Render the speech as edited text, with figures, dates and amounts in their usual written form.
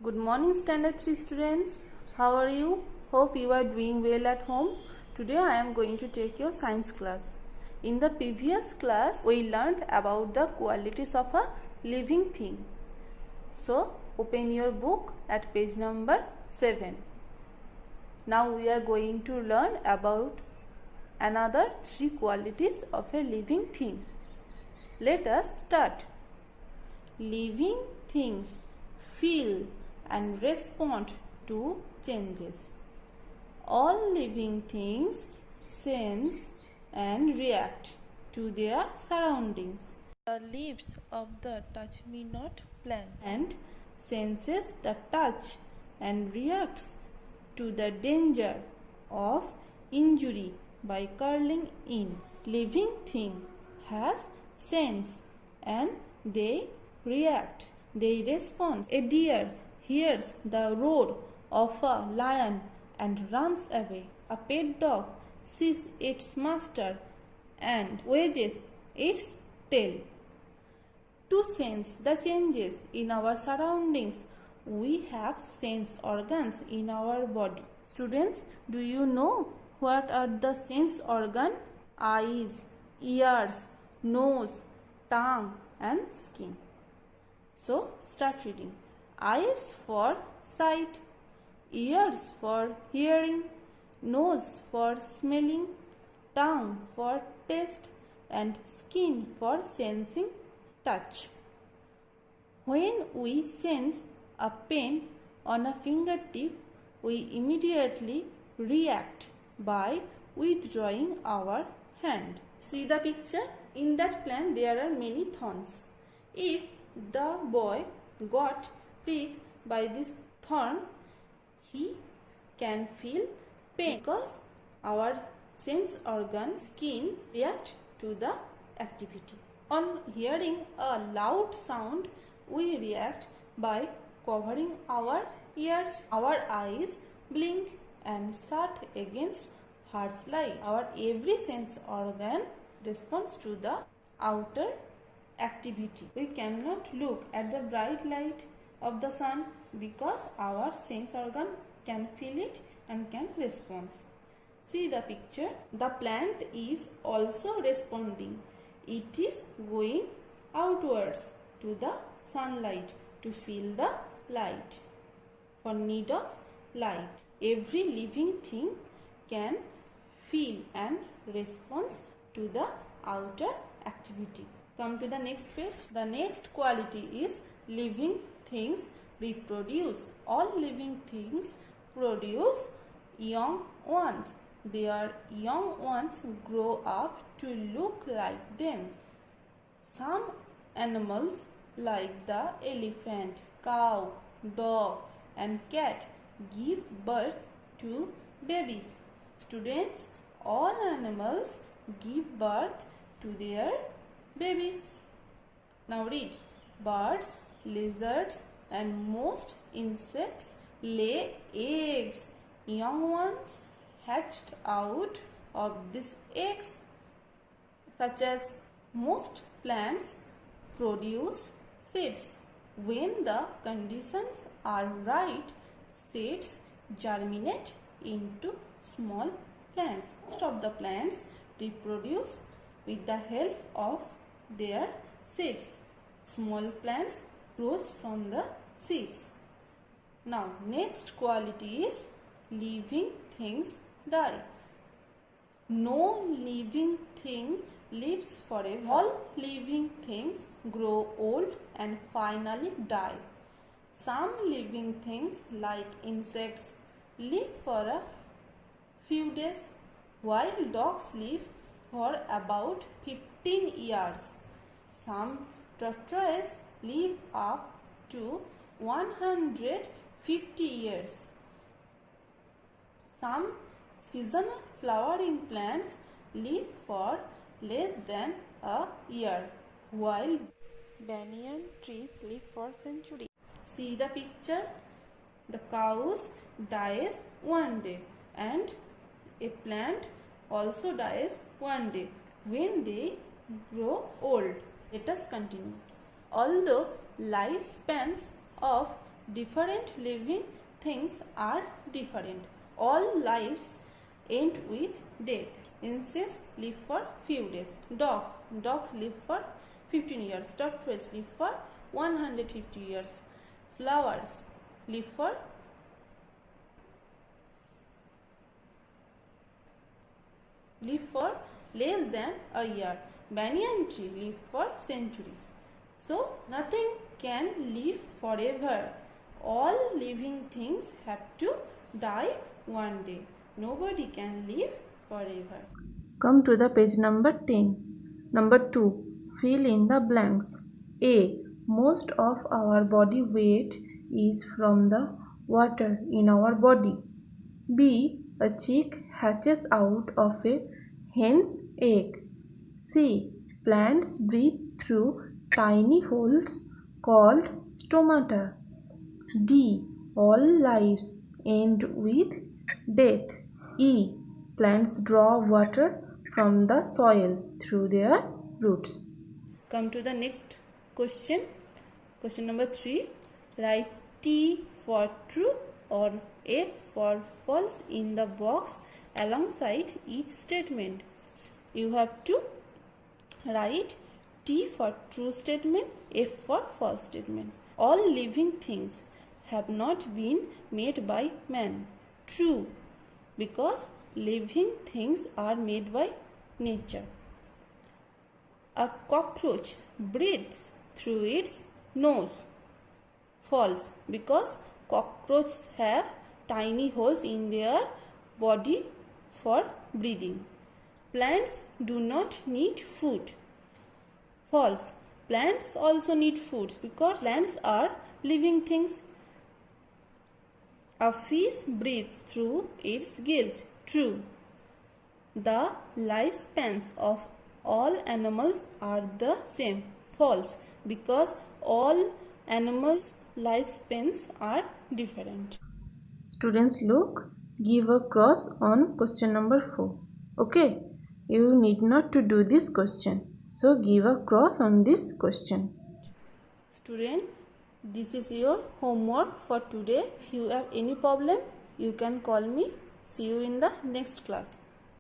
Good morning, Standard 3 students. How are you? Hope you are doing well at home. Today I am going to take your science class. In the previous class, we learned about the qualities of a living thing. So, open your book at page number 7. Now we are going to learn about another 3 qualities of a living thing. Let us start. Living things feel and respond to changes. All living things sense and react to their surroundings. The leaves of the touch-me-not plant and senses the touch and reacts to the danger of injury by curling in. Living thing has sense and they react. They respond. A deer hears the roar of a lion and runs away. A pet dog sees its master and wags its tail. To sense the changes in our surroundings, we have sense organs in our body. Students, do you know what are the sense organs? Eyes, ears, nose, tongue and skin. So, start reading. Eyes for sight, ears for hearing, nose for smelling, tongue for taste, and skin for sensing touch. When we sense a pain on a fingertip, we immediately react by withdrawing our hand. See the picture? In that plant there are many thorns. If the boy got pricked by this thorn, he can feel pain because our sense organ skin react to the activity. On hearing a loud sound, we react by covering our ears. Our eyes blink and shut against harsh light. Our every sense organ responds to the outer activity. We cannot look at the bright light of the sun because our sense organ can feel it and can respond. See the picture. The plant is also responding. It is going outwards to the sunlight to feel the light. For need of light, every living thing can feel and respond to the outer activity. Come to the next page. The next quality is living things reproduce. All living things produce young ones. Their young ones grow up to look like them. Some animals like the elephant, cow, dog and cat give birth to babies. Students, all animals give birth to their babies. Now read. Birds, lizards and most insects lay eggs. Young ones hatched out of these eggs, such as most plants produce seeds. When the conditions are right, seeds germinate into small plants. Most of the plants reproduce with the help of their seeds. Small plants grows from the seeds. Now next quality is living things die. No living thing lives forever. All living things grow old and finally die. Some living things like insects live for a few days, while dogs live for about 15 years. Some tortoises live up to 150 years. Some seasonal flowering plants live for less than a year, while banyan trees live for centuries. See the picture. The cows dies one day and a plant also dies one day when they grow old. Let us continue. Although lifespans of Different living things are different. All lives end with death. Insects live for few days. Dogs live for 15 years. Tortoises live for 150 years. Flowers live for less than a year. Banyan tree live for centuries. So nothing can live forever. All living things have to die one day. Nobody can live forever. Come to the page number 10. Number 2. Fill in the blanks. A. Most of our body weight is from the water in our body. B. A chick hatches out of a hen's egg. C. Plants breathe through tiny holes called stomata. D. All lives end with death. E. Plants draw water from the soil through their roots. Come to the next question. Question number 3. Write T for true or F for false in the box alongside each statement. You have to write T for true statement, F for false statement. All living things have not been made by man. True, because living things are made by nature. A cockroach breathes through its nose. False, because cockroaches have tiny holes in their body for breathing. Plants do not need food. False, plants also need food because plants are living things. A fish breathes through its gills. True, the lifespans of all animals are the same. False, because all animals' lifespans are different. Students, look, give a cross on question number 4. Okay, you need not to do this question. So give a cross on this question. Student, this is your homework for today. If you have any problem, you can call me. See you in the next class.